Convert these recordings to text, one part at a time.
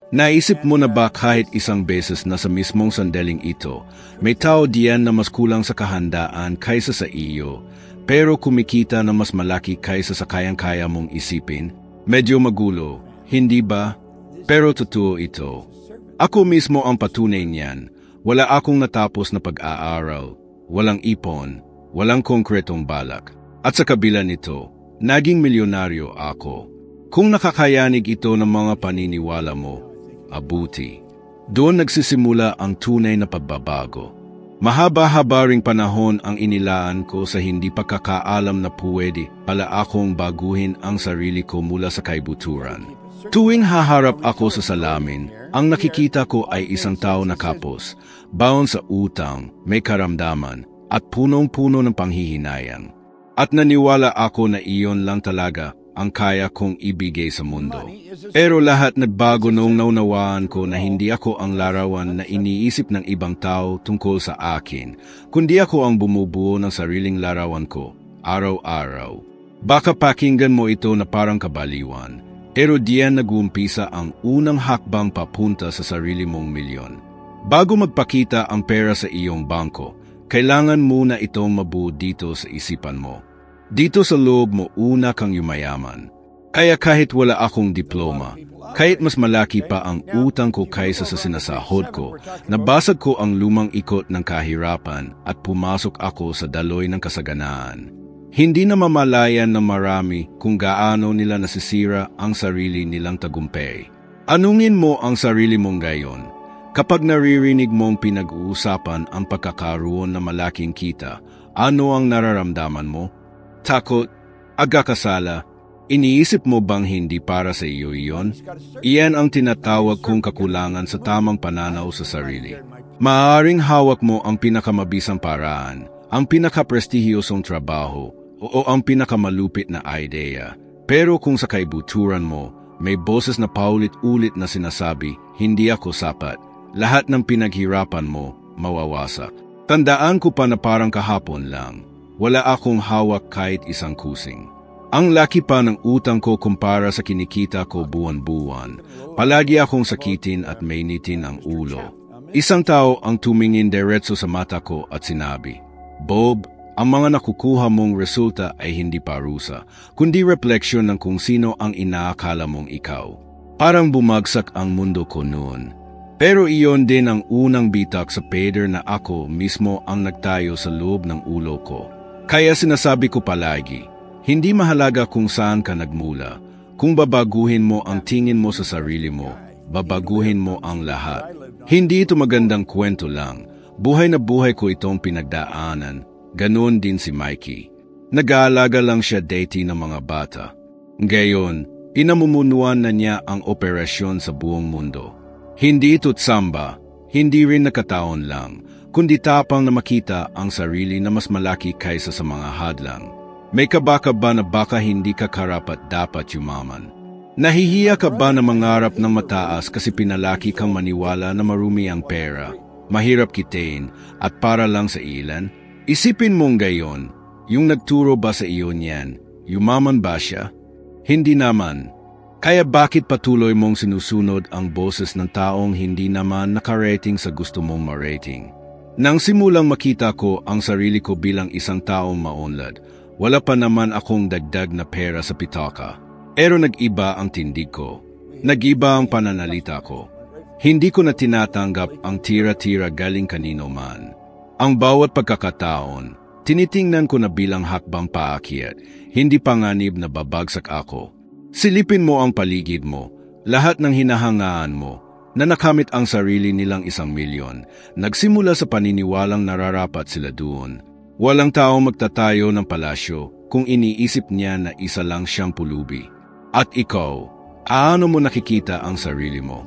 Naisip mo na ba kahit isang beses na sa mismong sandaling ito, may tao diyan na mas kulang sa kahandaan kaysa sa iyo, pero kumikita na mas malaki kaysa sa kayang-kaya mong isipin? Medyo magulo, hindi ba? Pero totoo ito. Ako mismo ang patunay niyan. Wala akong natapos na pag-aaral, walang ipon, walang konkretong balak. At sa kabila nito, naging milyonaryo ako. Kung nakakayanig ito ng mga paniniwala mo, abuti. Doon nagsisimula ang tunay na pagbabago. Mahaba-haba ring panahon ang inilaan ko sa hindi pagkakaalam na pwede pala akong baguhin ang sarili ko mula sa kaibuturan. Tuwing haharap ako sa salamin, ang nakikita ko ay isang tao na kapos, baon sa utang, may karamdaman, at punong-puno ng panghihinayang. At naniwala ako na iyon lang talaga ang kaya kong ibigay sa mundo. Pero lahat nagbago noong naunawaan ko na hindi ako ang larawan na iniisip ng ibang tao tungkol sa akin, kundi ako ang bumubuo ng sariling larawan ko, araw-araw. Baka pakinggan mo ito na parang kabaliwan, pero diyan nag-uumpisa ang unang hakbang papunta sa sarili mong milyon. Bago magpakita ang pera sa iyong bangko, kailangan muna itong mabuo dito sa isipan mo. Dito sa loob mo una kang yumayaman. Kaya kahit wala akong diploma, kahit mas malaki pa ang utang ko kaysa sa sinasahod ko, nabasag ko ang lumang ikot ng kahirapan at pumasok ako sa daloy ng kasaganaan. Hindi na mamalayan ng marami kung gaano nila nasisira ang sarili nilang tagumpay. Anungin mo ang sarili mong gayon. Kapag naririnig mong pinag-uusapan ang pagkakaroon ng malaking kita, ano ang nararamdaman mo? Takot, agkakasala, iniisip mo bang hindi para sa iyo iyon? Iyan ang tinatawag kong kakulangan sa tamang pananaw sa sarili. Maaaring hawak mo ang pinakamabisang paraan, ang pinakaprestihiyosong trabaho, o ang pinakamalupit na idea. Pero kung sa kaibuturan mo, may boses na paulit-ulit na sinasabi, hindi ako sapat, lahat ng pinaghirapan mo, mawawasak. Tandaan ko pa na parang kahapon lang. Wala akong hawak kahit isang kusing. Ang laki pa ng utang ko kumpara sa kinikita ko buwan-buwan. Palagi akong sakitin at mainitin ang ulo. Isang tao ang tumingin diretso sa mata ko at sinabi, "Bob, ang mga nakukuha mong resulta ay hindi parusa, kundi refleksyon ng kung sino ang inaakala mong ikaw." Parang bumagsak ang mundo ko noon. Pero iyon din ang unang bitak sa pader na ako mismo ang nagtayo sa loob ng ulo ko. Kaya sinasabi ko palagi, hindi mahalaga kung saan ka nagmula. Kung babaguhin mo ang tingin mo sa sarili mo, babaguhin mo ang lahat. Hindi ito magandang kwento lang. Buhay na buhay ko itong pinagdaanan. Ganon din si Mikey. Nag-aalaga lang siya dati ng mga bata. Ngayon, inamumunuan na niya ang operasyon sa buong mundo. Hindi ito tsamba, hindi rin nakataon lang, kundi tapang na makita ang sarili na mas malaki kaysa sa mga hadlang. May kabaka ba na baka hindi ka karapat-dapat yumaman? Nahihiya ka ba na mangarap ng mataas kasi pinalaki kang maniwala na marumi ang pera, mahirap kitain, at para lang sa ilan? Isipin mong gayon, yung nagturo ba sa iyo niyan, yumaman ba siya? Hindi naman. Kaya bakit patuloy mong sinusunod ang boses ng taong hindi naman nakarating sa gusto mong marating? Nang simulang makita ko ang sarili ko bilang isang taong maunlad, wala pa naman akong dagdag na pera sa pitaka. Pero nag-iba ang tindig ko. Nag-iba ang pananalita ko. Hindi ko na tinatanggap ang tira-tira galing kanino man. Ang bawat pagkakataon, tinitingnan ko na bilang hakbang paakyat, hindi panganib na babagsak ako. Silipin mo ang paligid mo, lahat ng hinahangaan mo, na nakamit ang sarili nilang 1 milyon, nagsimula sa paniniwalang nararapat sila doon. Walang taong magtatayo ng palasyo kung iniisip niya na isa lang siyang pulubi. At ikaw, aano mo nakikita ang sarili mo?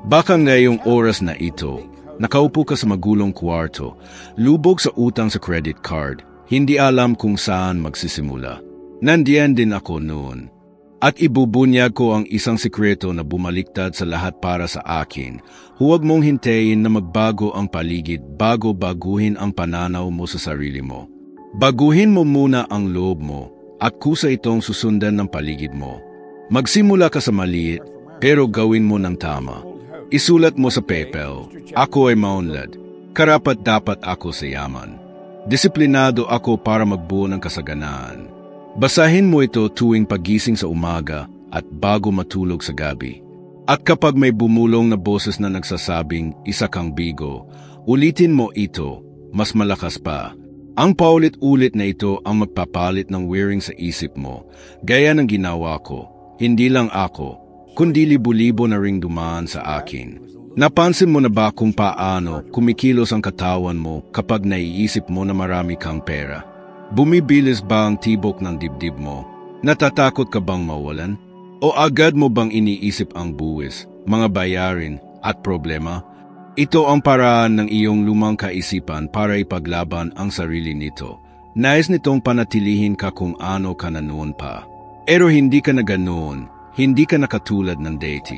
Baka ngayong oras na ito, nakaupo ka sa magulong kwarto, lubog sa utang sa credit card, hindi alam kung saan magsisimula. Nandiyan din ako noon. At ibubunyag ko ang isang sikreto na bumaliktad sa lahat para sa akin. Huwag mong hintayin na magbago ang paligid bago baguhin ang pananaw mo sa sarili mo. Baguhin mo muna ang loob mo at kusa itong susundan ng paligid mo. Magsimula ka sa maliit pero gawin mo ng tama. Isulat mo sa papel, ako ay maunlad. Karapat-dapat ako sa yaman. Disiplinado ako para magbuo ng kasaganaan. Basahin mo ito tuwing pagising sa umaga at bago matulog sa gabi. At kapag may bumulong na boses na nagsasabing isa kang bigo, ulitin mo ito, mas malakas pa. Ang paulit-ulit na ito ang magpapalit ng wiring sa isip mo, gaya ng ginawa ko. Hindi lang ako, kundi libo-libo na ring dumaan sa akin. Napansin mo na ba kung paano kumikilos ang katawan mo kapag naiisip mo na marami kang pera? Bumibilis ba ang tibok ng dibdib mo? Natatakot ka bang mawalan? O agad mo bang iniisip ang buwis, mga bayarin at problema? Ito ang paraan ng iyong lumang kaisipan para ipaglaban ang sarili nito. Nais nitong panatilihin ka kung ano ka na noon pa. Pero hindi ka na ganoon, hindi ka na katulad ng dati.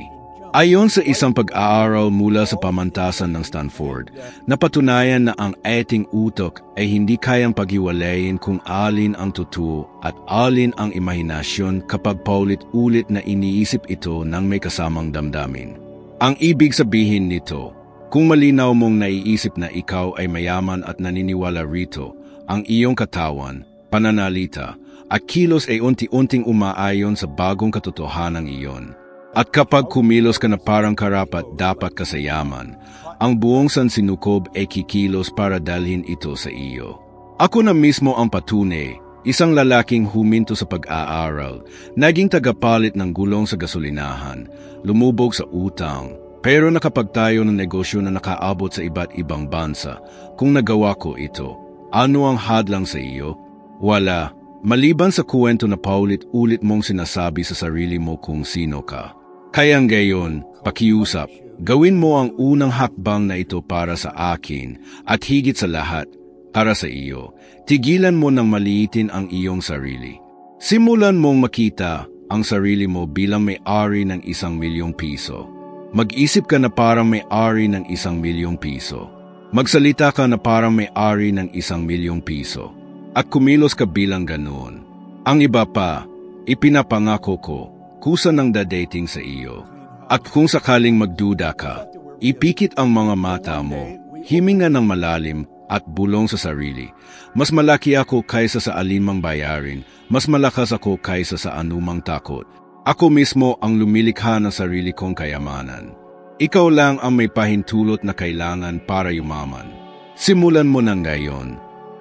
Ayon sa isang pag-aaral mula sa pamantasan ng Stanford, napatunayan na ang ating utak ay hindi kayang paghiwalayin kung alin ang totoo at alin ang imahinasyon kapag paulit-ulit na iniisip ito ng may kasamang damdamin. Ang ibig sabihin nito, kung malinaw mong naiisip na ikaw ay mayaman at naniniwala rito, ang iyong katawan, pananalita, at kilos ay unti-unting umaayon sa bagong katotohanan iyon. At kapag kumilos ka na parang karapat-dapat ka sa yaman, ang buong sansinukob ay kikilos para dalhin ito sa iyo. Ako na mismo ang patunay, isang lalaking huminto sa pag-aaral, naging tagapalit ng gulong sa gasolinahan, lumubog sa utang, pero nakapagtayo ng negosyo na nakaabot sa iba't ibang bansa. Kung nagawa ko ito, ano ang hadlang sa iyo? Wala, maliban sa kwento na paulit-ulit mong sinasabi sa sarili mo kung sino ka. Kaya ngayon, pakiusap, gawin mo ang unang hakbang na ito para sa akin at higit sa lahat, para sa iyo. Tigilan mo ng maliitin ang iyong sarili. Simulan mong makita ang sarili mo bilang may-ari ng 1,000,000 piso. Mag-isip ka na parang may-ari ng 1,000,000 piso. Magsalita ka na parang may-ari ng 1,000,000 piso. At kumilos ka bilang ganoon. Ang iba pa, ipinapangako ko, kusa ng dadating sa iyo. At kung sakaling magduda ka, ipikit ang mga mata mo, himinga ng malalim at bulong sa sarili. Mas malaki ako kaysa sa alinmang bayarin, mas malakas ako kaysa sa anumang takot. Ako mismo ang lumilikha ng sarili kong kayamanan. Ikaw lang ang may pahintulot na kailangan para yumaman. Simulan mo ng ngayon.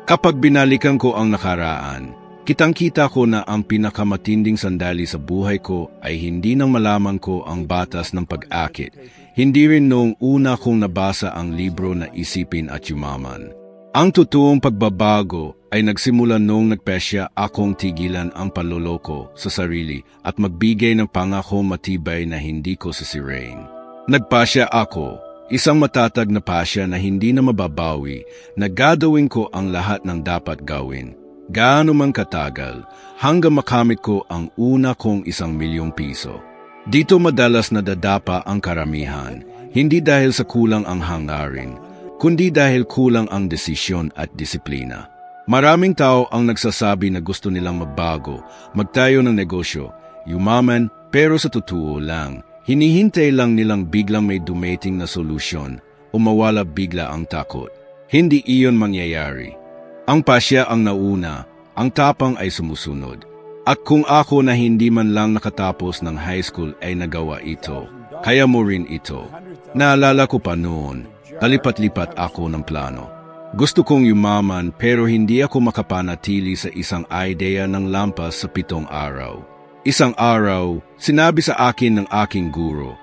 Kapag binalikan ko ang nakaraan, kitang-kita ko na ang pinakamatinding sandali sa buhay ko ay hindi nang malaman ko ang batas ng pag-akit, hindi rin noong una kong nabasa ang libro na Isipin at Yumaman. Ang totoong pagbabago ay nagsimula noong nagpesya akong tigilan ang panloloko sa sarili at magbigay ng pangako matibay na hindi ko sisirain. Nagpasya ako, isang matatag na pasya na hindi na mababawi, na gagawin ko ang lahat ng dapat gawin. Gaano man katagal, hanggang makamit ko ang una kong 1,000,000 piso. Dito madalas nadadapa ang karamihan, hindi dahil sa kulang ang hangarin, kundi dahil kulang ang desisyon at disiplina. Maraming tao ang nagsasabi na gusto nilang magbago, magtayo ng negosyo, yumaman, pero sa totoo lang, hinihintay lang nilang biglang may dumating na solusyon o mawala bigla ang takot. Hindi iyon mangyayari. Ang pasya ang nauna, ang tapang ay sumusunod. At kung ako na hindi man lang nakatapos ng high school ay nagawa ito, kaya mo rin ito. Naalala ko pa noon, talipat-lipat ako ng plano. Gusto kong yumaman pero hindi ako makapanatili sa isang idea ng lampas sa 7 araw. Isang araw, sinabi sa akin ng aking guro,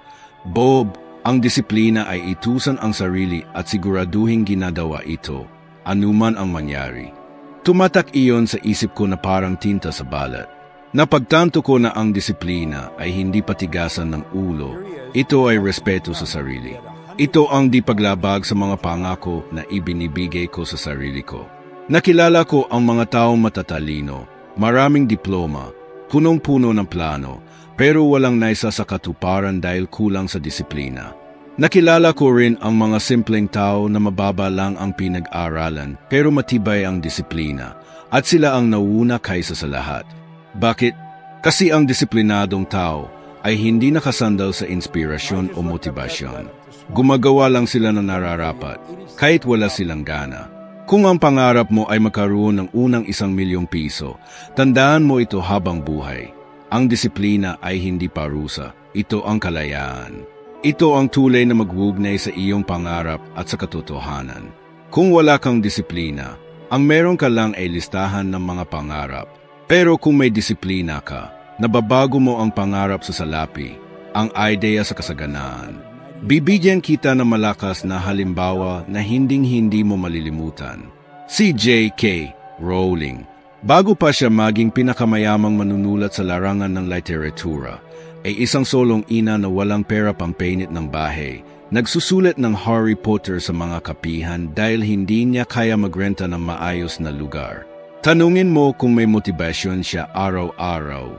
"Bob, ang disiplina ay itusan ang sarili at siguraduhin ginagawa ito. Anuman ang mangyari." Tumatak iyon sa isip ko na parang tinta sa balat. Napagtanto ko na ang disiplina ay hindi patigasan ng ulo. Ito ay respeto sa sarili. Ito ang di paglabag sa mga pangako na ibinibigay ko sa sarili ko. Nakilala ko ang mga taong matatalino, maraming diploma, punong-puno ng plano, pero walang naisa sa katuparan dahil kulang sa disiplina. Nakilala ko rin ang mga simpleng tao na mababa lang ang pinag-aralan pero matibay ang disiplina at sila ang nauna kaysa sa lahat. Bakit? Kasi ang disiplinadong tao, ay hindi nakasandal sa inspirasyon o motibasyon. Gumagawa lang sila ng nararapat, kahit wala silang gana. Kung ang pangarap mo ay magkaroon ng unang 1,000,000 piso, tandaan mo ito habang buhay. Ang disiplina ay hindi parusa, ito ang kalayaan. Ito ang tulay na magwugnay sa iyong pangarap at sa katotohanan. Kung wala kang disiplina, ang meron ka lang ay listahan ng mga pangarap. Pero kung may disiplina ka, nababago mo ang pangarap sa salapi, ang ideya sa kasaganaan. Bibigyan kita ng malakas na halimbawa na hinding-hindi mo malilimutan. Si J.K. Rowling, bago pa siya maging pinakamayamang manunulat sa larangan ng literatura, ay isang solong ina na walang pera pangpainit ng bahay. Nagsusulat ng Harry Potter sa mga kapihan dahil hindi niya kaya magrenta ng maayos na lugar. Tanungin mo kung may motibasyon siya araw-araw.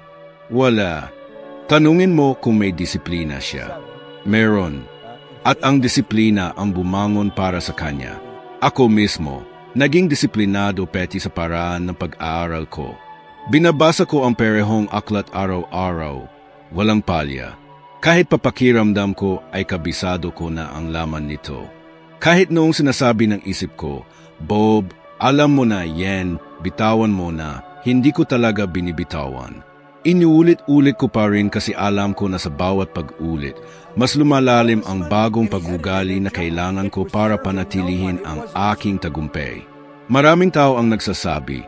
Wala. Tanungin mo kung may disiplina siya. Meron. At ang disiplina ang bumangon para sa kanya. Ako mismo, naging disiplinado pati sa paraan ng pag-aaral ko. Binabasa ko ang parehong aklat araw-araw. Walang palya. Kahit papakiramdam ko ay kabisado ko na ang laman nito. Kahit noong sinasabi ng isip ko, Bob, alam mo na yan, bitawan mo na, hindi ko talaga binibitawan. Inuulit-ulit ko pa rin kasi alam ko na sa bawat pag-ulit, mas lumalalim ang bagong pag-ugali na kailangan ko para panatilihin ang aking tagumpay. Maraming tao ang nagsasabi,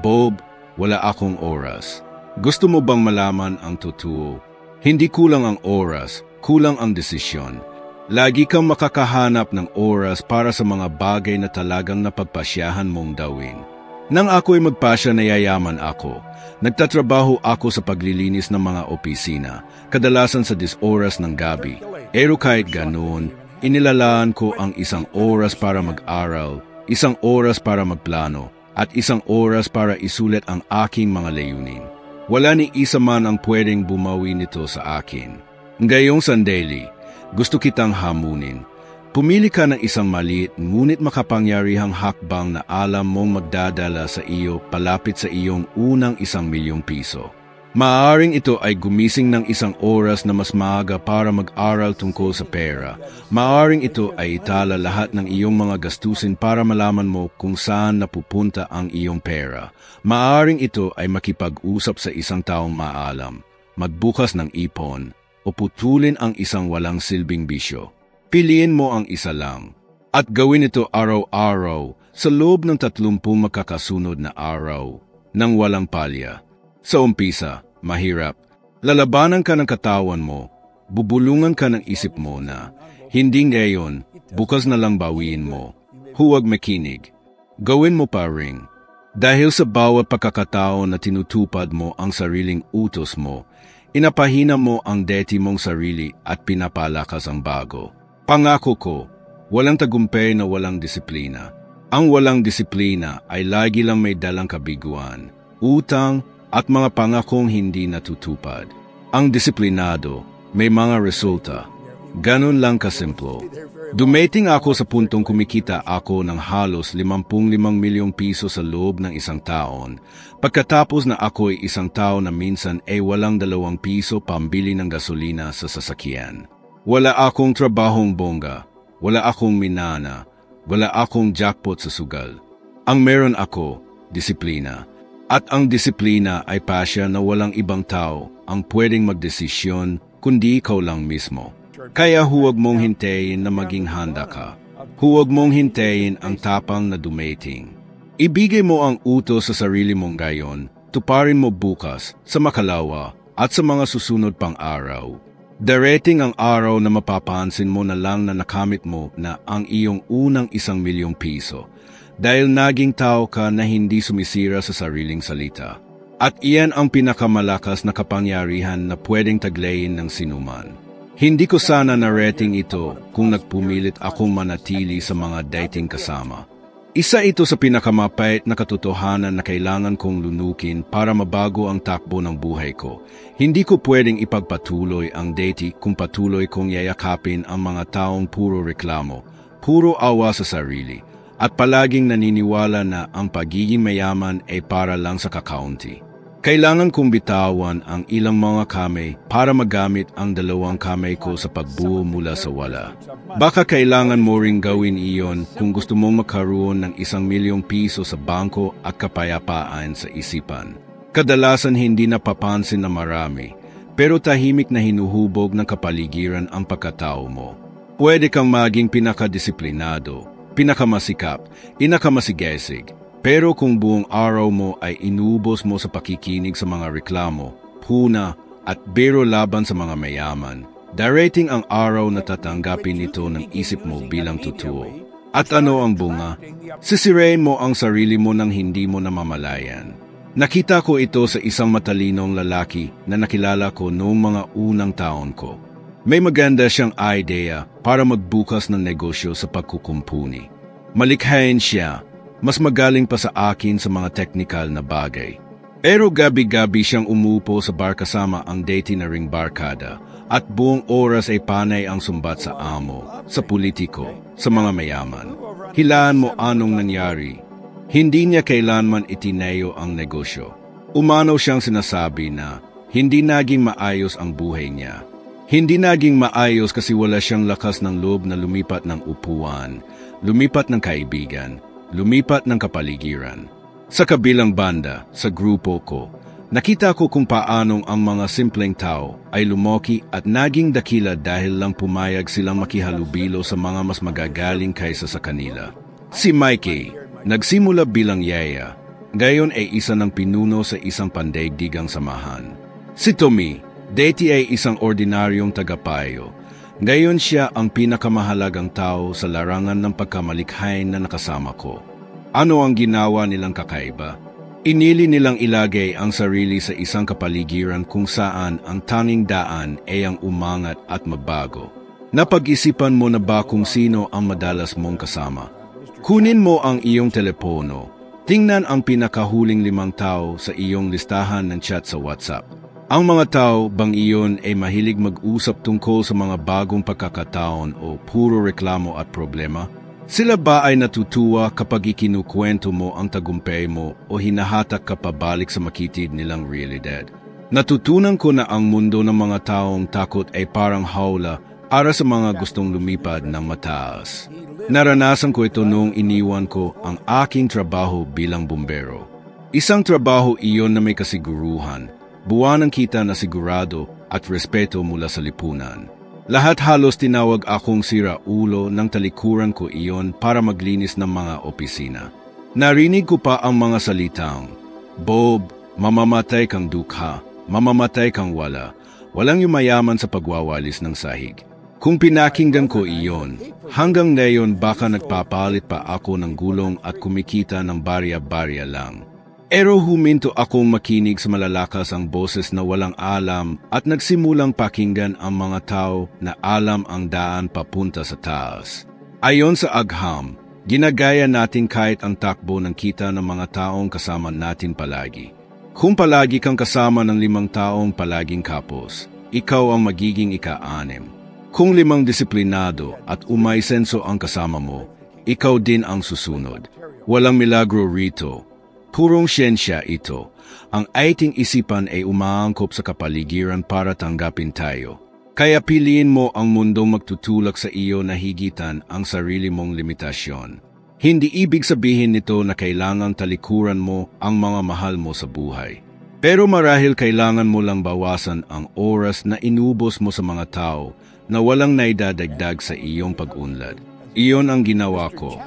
Bob, wala akong oras. Gusto mo bang malaman ang totoo? Hindi kulang ang oras, kulang ang desisyon. Lagi kang makakahanap ng oras para sa mga bagay na talagang napagpasyahan mong gawin. Nang ako'y magpasya na yayaman ako, nagtatrabaho ako sa paglilinis ng mga opisina, kadalasan sa 10 oras ng gabi. Pero kahit ganoon, inilalaan ko ang 1 oras para mag-aral, 1 oras para magplano, at 1 oras para isulat ang aking mga layunin. Wala ni isa man ang pwedeng bumawi nito sa akin. Ngayong sandali, gusto kitang hamunin. Pumili ka ng isang maliit ngunit makapangyarihang hakbang na alam mong magdadala sa iyo palapit sa iyong unang 1,000,000 piso. Maaaring ito ay gumising ng 1 oras na mas maaga para mag-aral tungkol sa pera. Maaaring ito ay itala lahat ng iyong mga gastusin para malaman mo kung saan napupunta ang iyong pera. Maaaring ito ay makipag-usap sa isang taong maalam, magbukas ng ipon, o putulin ang isang walang silbing bisyo. Piliin mo ang isa lang, at gawin ito araw-araw sa loob ng 30 magkakasunod na araw, nang walang palya. Sa umpisa, mahirap. Lalabanan ka ng katawan mo, bubulungan ka ng isip mo na, hindi ngayon, bukas na lang bawiin mo. Huwag makinig. Gawin mo pa rin. Dahil sa bawat pagkakataon na tinutupad mo ang sariling utos mo, inapahina mo ang deti mong sarili at pinapalakas ang bago. Pangako ko, walang tagumpay na walang disiplina. Ang walang disiplina ay lagi lang may dalang kabiguan, utang, at mga pangakong hindi natutupad. Ang disiplinado, may mga resulta. Ganun lang kasimplo. Dumating ako sa puntong kumikita ako ng halos 55 milyong piso sa loob ng 1 taon. Pagkatapos na ako'y 1 taon na minsan ay walang 2 piso pambili ng gasolina sa sasakyan. Wala akong trabahong bongga, wala akong minana, wala akong jackpot sa sugal. Ang meron ako, disiplina. At ang disiplina ay pasya na walang ibang tao ang pwedeng magdesisyon kundi ikaw lang mismo. Kaya huwag mong hintayin na maging handa ka. Huwag mong hintayin ang tapang na dumating. Ibigay mo ang utos sa sarili mong gayon, tuparin mo bukas, sa makalawa, at sa mga susunod pang araw. Darating ang araw na mapapansin mo na lang na nakamit mo na ang iyong unang 1,000,000 piso. Dahil naging tao ka na hindi sumisira sa sariling salita. At iyan ang pinakamalakas na kapangyarihan na pwedeng taglayin ng sinuman. Hindi ko sana narating ito kung nagpumilit akong manatili sa mga dating kasama. Isa ito sa pinakamapait na katotohanan na kailangan kong lunukin para mabago ang takbo ng buhay ko. Hindi ko pwedeng ipagpatuloy ang dating kung patuloy kong yayakapin ang mga taong puro reklamo, puro awa sa sarili, at palaging naniniwala na ang pagiging mayaman ay para lang sa kakaunti. Kailangan kong bitawan ang ilang mga kamay para magamit ang dalawang kamay ko sa pagbuo mula sa wala. Baka kailangan mo ring gawin iyon kung gusto mong magkaroon ng 1,000,000 piso sa bangko at kapayapaan sa isipan. Kadalasan hindi napapansin na marami, pero tahimik na hinuhubog ng kapaligiran ang pagkatao mo. Pwede kang maging pinakadisiplinado, pinakamasikap, inakamasigesig. Pero kung buong araw mo ay inubos mo sa pakikinig sa mga reklamo, puna at biro laban sa mga mayaman, darating ang araw na tatanggapin ito ng isip mo bilang totoo. At ano ang bunga? Sisirain mo ang sarili mo nang hindi mo namamalayan. Nakita ko ito sa isang matalinong lalaki na nakilala ko noong mga unang taon ko. May maganda siyang idea para magbukas ng negosyo sa pagkukumpuni. Malikhain siya. Mas magaling pa sa akin sa mga technical na bagay. Pero gabi-gabi siyang umupo sa bar kasama ang dati na ring barkada at buong oras ay panay ang sumbat sa amo, sa politiko, sa mga mayaman. Hilaan mo anong nangyari. Hindi niya kailanman itinayo ang negosyo. Umano siyang sinasabi na hindi naging maayos ang buhay niya. Hindi naging maayos kasi wala siyang lakas ng loob na lumipat ng upuan, lumipat ng kaibigan, lumipat ng kapaligiran. Sa kabilang banda, sa grupo ko, nakita ko kung paanong ang mga simpleng tao ay lumoki at naging dakila dahil lang pumayag silang makihalubilo sa mga mas magagaling kaysa sa kanila. Si Mikey, nagsimula bilang yaya, ngayon ay isa ng pinuno sa isang pandaigdigang samahan. Si Tommy, dati ay isang ordinaryong tagapayo. Ngayon siya ang pinakamahalagang tao sa larangan ng pagkamalikhain na nakasama ko. Ano ang ginawa nilang kakaiba? Inili nilang ilagay ang sarili sa isang kapaligiran kung saan ang tanging daan ay ang umangat at magbago. Napag-isipan mo na ba kung sino ang madalas mong kasama? Kunin mo ang iyong telepono. Tingnan ang pinakahuling 5 tao sa iyong listahan ng chat sa WhatsApp. Ang mga tao bang iyon ay mahilig mag-usap tungkol sa mga bagong pagkakataon o puro reklamo at problema? Sila ba ay natutuwa kapag ikinukwento mo ang tagumpay mo o hinahatak ka pabalik sa makitid nilang realidad? Natutunan ko na ang mundo ng mga taong takot ay parang hawla para sa mga gustong lumipad ng mataas. Naranasan ko ito noong iniwan ko ang aking trabaho bilang bumbero. Isang trabaho iyon na may kasiguruhan, buwan ng kita na sigurado at respeto mula sa lipunan. Lahat halos tinawag akong sira-ulo ng talikuran ko iyon para maglinis ng mga opisina. Narinig ko pa ang mga salitang, "Bob, mamamatay kang dukha, mamamatay kang wala, walang yumayaman sa pagwawalis ng sahig." Kung pinakinggan ko iyon, hanggang ngayon baka nagpapalit pa ako ng gulong at kumikita ng barya-barya lang. Pero huminto akong makinig sa malalakas ang boses na walang alam at nagsimulang pakinggan ang mga tao na alam ang daan papunta sa taas. Ayon sa agham, ginagaya natin kahit ang takbo ng kita ng mga taong kasama natin palagi. Kung palagi kang kasama ng 5 taong palaging kapos, ikaw ang magiging ika-6. Kung 5 disiplinado at umaisenso ang kasama mo, ikaw din ang susunod. Walang milagro rito. Purong siyensya ito. Ang ating isipan ay umaangkop sa kapaligiran para tanggapin tayo. Kaya piliin mo ang mundong magtutulak sa iyo na higitan ang sarili mong limitasyon. Hindi ibig sabihin nito na kailangang talikuran mo ang mga mahal mo sa buhay. Pero marahil kailangan mo lang bawasan ang oras na inubos mo sa mga tao na walang naidadagdag sa iyong pag-unlad. Iyon ang ginawa ko.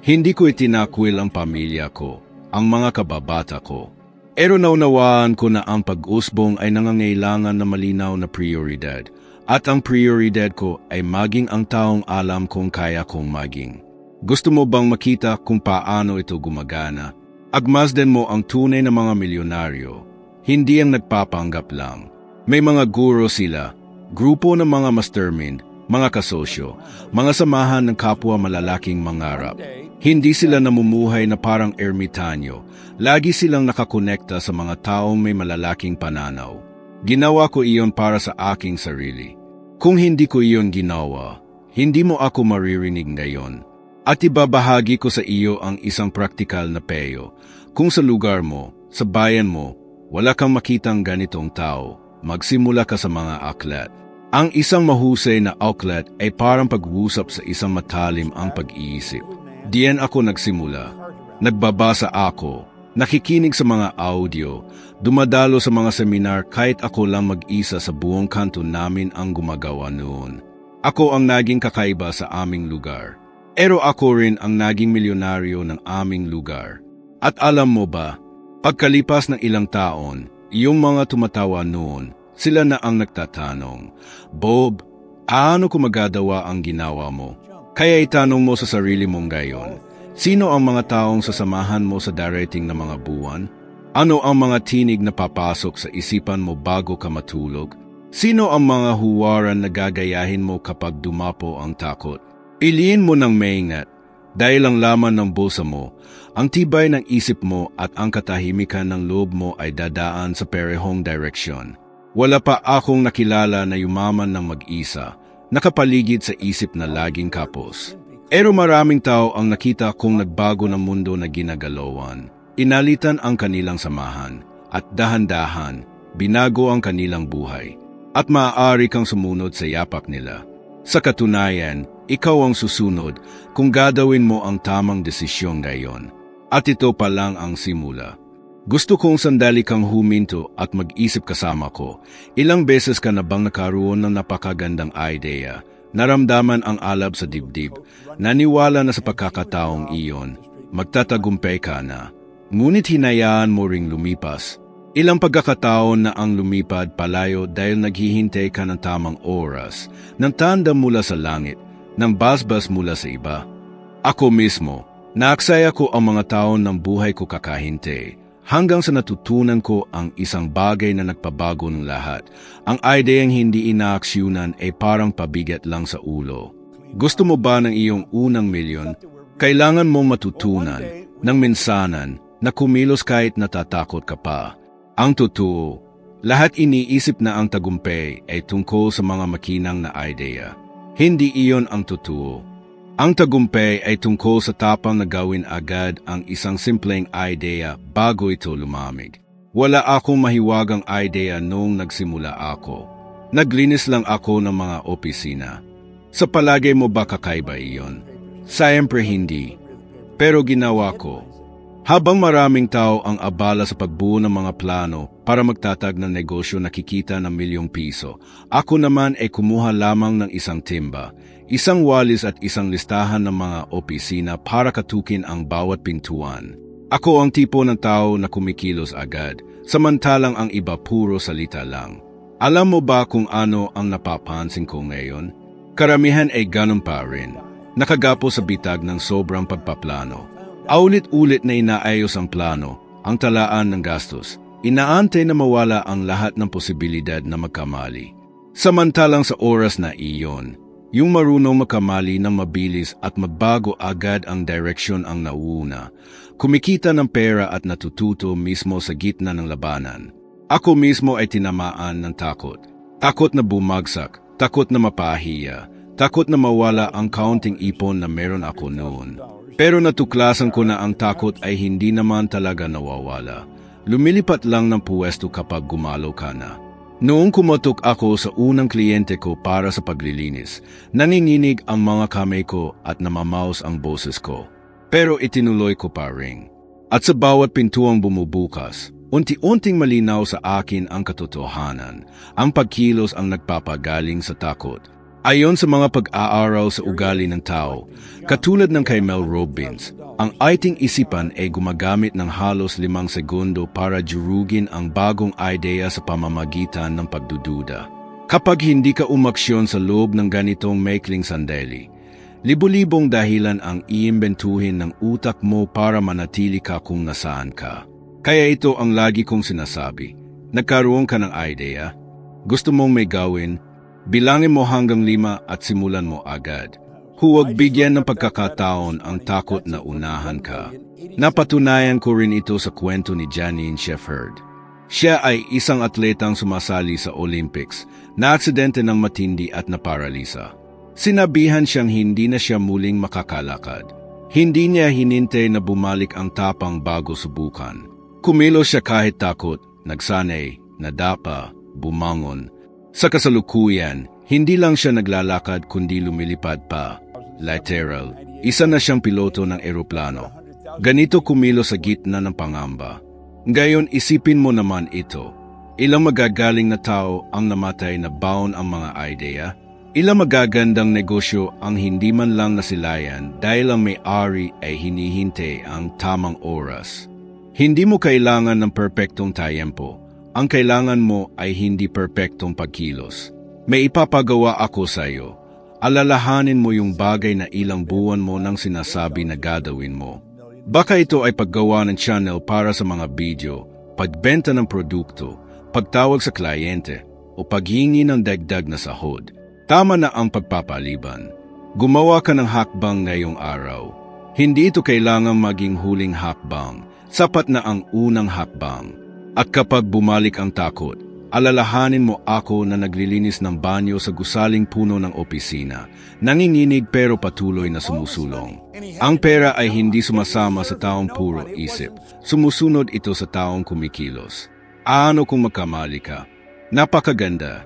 Hindi ko itinakwil ang pamilya ko, ang mga kababata ko. Pero naunawaan ko na ang pag-usbong ay nangangailangan na malinaw na prioridad, at ang prioridad ko ay maging ang taong alam kong kaya kong maging. Gusto mo bang makita kung paano ito gumagana? Agmasdan mo ang tunay na mga milyonaryo, hindi ang nagpapanggap lang. May mga guro sila, grupo ng mga mastermind, mga kasosyo, mga samahan ng kapwa malalaking mangarap. Hindi sila namumuhay na parang ermitanyo. Lagi silang nakakonekta sa mga taong may malalaking pananaw. Ginawa ko iyon para sa aking sarili. Kung hindi ko iyon ginawa, hindi mo ako maririnig ngayon. At ibabahagi ko sa iyo ang isang praktikal na payo. Kung sa lugar mo, sa bayan mo, Wala kang makitang ganitong tao, magsimula ka sa mga aklat. Ang isang mahusay na aklat ay parang pag-uusap sa isang matalim ang pag-iisip. Diyan ako nagsimula. Nagbabasa ako, nakikinig sa mga audio, dumadalo sa mga seminar kahit ako lang mag-isa sa buong kanto namin ang gumagawa noon. Ako ang naging kakaiba sa aming lugar. Pero ako rin ang naging milyonaryo ng aming lugar. At alam mo ba, pagkalipas ng ilang taon, yung mga tumatawa noon, sila na ang nagtatanong, Bob, paano ko magagawa ang ginawa mo? Kaya itanong mo sa sarili mong gayon, sino ang mga taong sasamahan mo sa darating na mga buwan? Ano ang mga tinig na papasok sa isipan mo bago ka matulog? Sino ang mga huwaran na gagayahin mo kapag dumapo ang takot? Piliin mo ng maingat, dahil ang laman ng bulsa mo, ang tibay ng isip mo at ang katahimikan ng loob mo ay dadaan sa parehong direksyon. Wala pa akong nakilala na yumaman ng mag-isa, nakapaligid sa isip na laging kapos. Pero maraming tao ang nakita kong nagbago ng mundo na ginagalawan. Inalitan ang kanilang samahan, at dahan-dahan, binago ang kanilang buhay. At maaari kang sumunod sa yapak nila. Sa katunayan, ikaw ang susunod kung gagawin mo ang tamang desisyon ngayon. At ito pa lang ang simula. Gusto kong sandali kang huminto at mag-isip kasama ko. Ilang beses ka na bang nakaroon ng napakagandang idea? Naramdaman ang alab sa dibdib. Naniwala na sa pagkakataong iyon. Magtatagumpay ka na. Ngunit hinayaan mo ring lumipas. Ilang pagkakataon na ang lumipad palayo dahil naghihintay ka ng tamang oras, ng tanda mula sa langit, ng basbas mula sa iba. Ako mismo, naaksaya ko ang mga taon ng buhay ko kakahintay. Hanggang sa natutunan ko ang isang bagay na nagpabago ng lahat. Ang ideyang hindi inaaksyonan ay parang pabigat lang sa ulo. Gusto mo ba ng iyong unang milyon? Kailangan mong matutunan ng minsanan na kumilos kahit natatakot ka pa. Ang totoo, lahat iniisip na ang tagumpay ay tungkol sa mga makinang na ideya. Hindi iyon ang totoo. Ang tagumpay ay tungkol sa tapang na gawin agad ang isang simpleng idea bago ito lumamig. Wala akong mahiwagang idea noong nagsimula ako. Naglinis lang ako ng mga opisina. Sa palagay mo ba kakaiba iyon? Siyempre hindi. Pero ginawa ko. Habang maraming tao ang abala sa pagbuo ng mga plano para magtatag ng negosyo na kikita ng ₱1,000,000, ako naman ay kumuha lamang ng isang timba, isang walis at isang listahan ng mga opisina para katukin ang bawat pintuan. Ako ang tipo ng tao na kumikilos agad, samantalang ang iba puro salita lang. Alam mo ba kung ano ang napapansin ko ngayon? Karamihan ay ganun pa rin. Nakagapo sa bitag ng sobrang pagpaplano. Aulit-ulit na inaayos ang plano, ang talaan ng gastos. Inaantay na mawala ang lahat ng posibilidad na magkamali. Samantalang sa oras na iyon, yung marunong magkamali ng mabilis at magbago agad ang direksyon ang nauuna. Kumikita ng pera at natututo mismo sa gitna ng labanan. Ako mismo ay tinamaan ng takot. Takot na bumagsak, takot na mapahiya, takot na mawala ang kaunting ipon na meron ako noon. Pero natuklasan ko na ang takot ay hindi naman talaga nawawala. Lumilipat lang ng puwesto kapag gumalaw ka na. Noong kumatok ako sa unang kliyente ko para sa paglilinis, nanginginig ang mga kamay ko at namamaos ang boses ko. Pero itinuloy ko pa rin. At sa bawat pintuang bumubukas, unti-unting malinaw sa akin ang katotohanan. Ang pagkilos ang nagpapagaling sa takot. Ayon sa mga pag-aaral sa ugali ng tao, katulad ng kay Mel Robbins, ang ating isipan ay gumagamit ng halos 5 segundo para durugin ang bagong idea sa pamamagitan ng pagdududa. Kapag hindi ka umaksyon sa loob ng ganitong maikling sandali, libo-libong dahilan ang iimbentuhin ng utak mo para manatili ka kung nasaan ka. Kaya ito ang lagi kong sinasabi. Nagkaroon ka ng idea? Gusto mong may gawin? Bilangin mo hanggang 5 at simulan mo agad. Huwag bigyan ng pagkakataon ang takot na unahan ka. Napatunayan ko rin ito sa kwento ni Janine Shepherd. Siya ay isang atletang sumasali sa Olympics na aksidente ng matindi at naparalisa. Sinabihan siyang hindi na siya muling makakalakad. Hindi niya hinintay na bumalik ang tapang bago subukan. Kumilos siya kahit takot, nagsanay, nadapa, bumangon. Sa kasalukuyan, hindi lang siya naglalakad kundi lumilipad pa. Literal, isa na siyang piloto ng eroplano. Ganito kumilos sa gitna ng pangamba. Ngayon isipin mo naman ito. Ilang magagaling na tao ang namatay na baon ang mga idea? Ilang magagandang negosyo ang hindi man lang nasilayan dahil ang may-ari ay hinihintay ang tamang oras. Hindi mo kailangan ng perpektong tayempo. Ang kailangan mo ay hindi perpektong pagkilos. May ipapagawa ako sa iyo. Alalahanin mo yung bagay na ilang buwan mo nang sinasabi na gagawin mo. Baka ito ay paggawa ng channel para sa mga video, pagbenta ng produkto, pagtawag sa kliyente, o paghingi ng dagdag na sahod. Tama na ang pagpapaliban. Gumawa ka ng hakbang ngayong araw. Hindi ito kailangang maging huling hakbang. Sapat na ang unang hakbang. At kapag bumalik ang takot, alalahanin mo ako na naglilinis ng banyo sa gusaling puno ng opisina, nanginginig pero patuloy na sumusulong. Ang pera ay hindi sumasama sa taong puro isip. Sumusunod ito sa taong kumikilos. Ano kung magkamali ka? Napakaganda.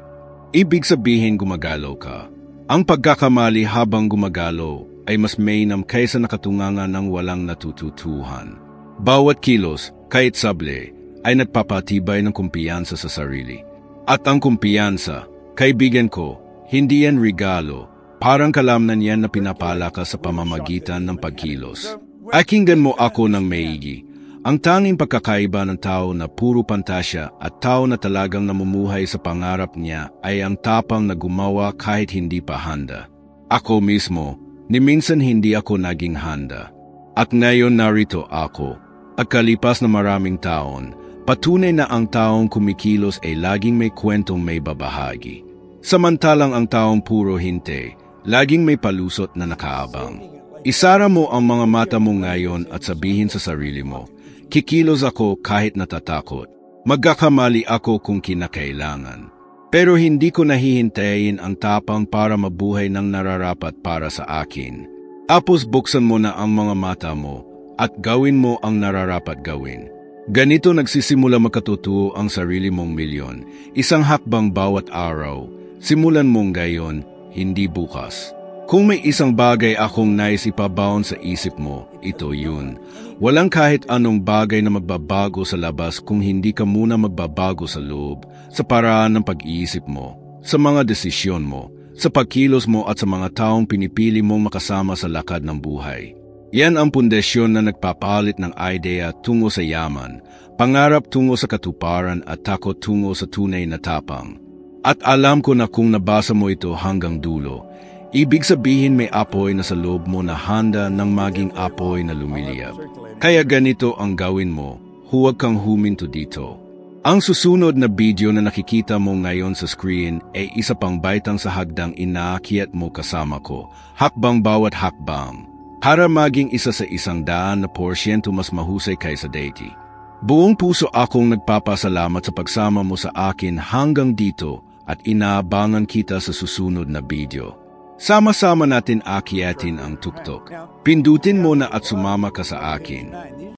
Ibig sabihin gumagalaw ka. Ang pagkakamali habang gumagalaw ay mas mainam kaysa nakatungangan ng walang natututuhan. Bawat kilos, kahit sable, ay nagpapatibay ng kumpiyansa sa sarili. At ang kumpiyansa, kaibigan ko, hindi yan regalo, parang kalamnan yan na pinapala ka sa pamamagitan ng pagkilos. Akinggan mo ako ng maigi. Ang tanging pagkakaiba ng tao na puro pantasya at tao na talagang namumuhay sa pangarap niya ay ang tapang na gumawa kahit hindi pa handa. Ako mismo, ni minsan hindi ako naging handa. At ngayon narito ako. At kalipas na maraming taon, patunay na ang taong kumikilos ay laging may kwentong may babahagi. Samantalang ang taong puro hinte, laging may palusot na nakaabang. Isara mo ang mga mata mo ngayon at sabihin sa sarili mo, kikilos ako kahit natatakot. Magkakamali ako kung kinakailangan. Pero hindi ko nahihintayin ang tapang para mabuhay ng nararapat para sa akin. Tapos buksan mo na ang mga mata mo at gawin mo ang nararapat gawin. Ganito nagsisimula makatutuo ang sarili mong milyon. Isang hakbang bawat araw. Simulan mong ngayon, hindi bukas. Kung may isang bagay akong nais ipabaon sa isip mo, ito yun. Walang kahit anong bagay na magbabago sa labas kung hindi ka muna magbabago sa loob, sa paraan ng pag-iisip mo, sa mga desisyon mo, sa pagkilos mo at sa mga taong pinipili mong makasama sa lakad ng buhay. Yan ang pundasyon na nagpapalit ng idea tungo sa yaman, pangarap tungo sa katuparan at takot tungo sa tunay na tapang. At alam ko na kung nabasa mo ito hanggang dulo, ibig sabihin may apoy na sa loob mo na handa ng maging apoy na lumiliyab. Kaya ganito ang gawin mo, huwag kang huminto dito. Ang susunod na video na nakikita mo ngayon sa screen ay isa pang baitang sa hagdang inaakyat mo kasama ko, hakbang bawat hakbang. Para maging isa sa 100% mas mahusay kaysa dati. Buong puso akong nagpapasalamat sa pagsama mo sa akin hanggang dito at inaabangan kita sa susunod na video. Sama-sama natin akyatin ang tuktok. Pindutin mo na at sumama ka sa akin.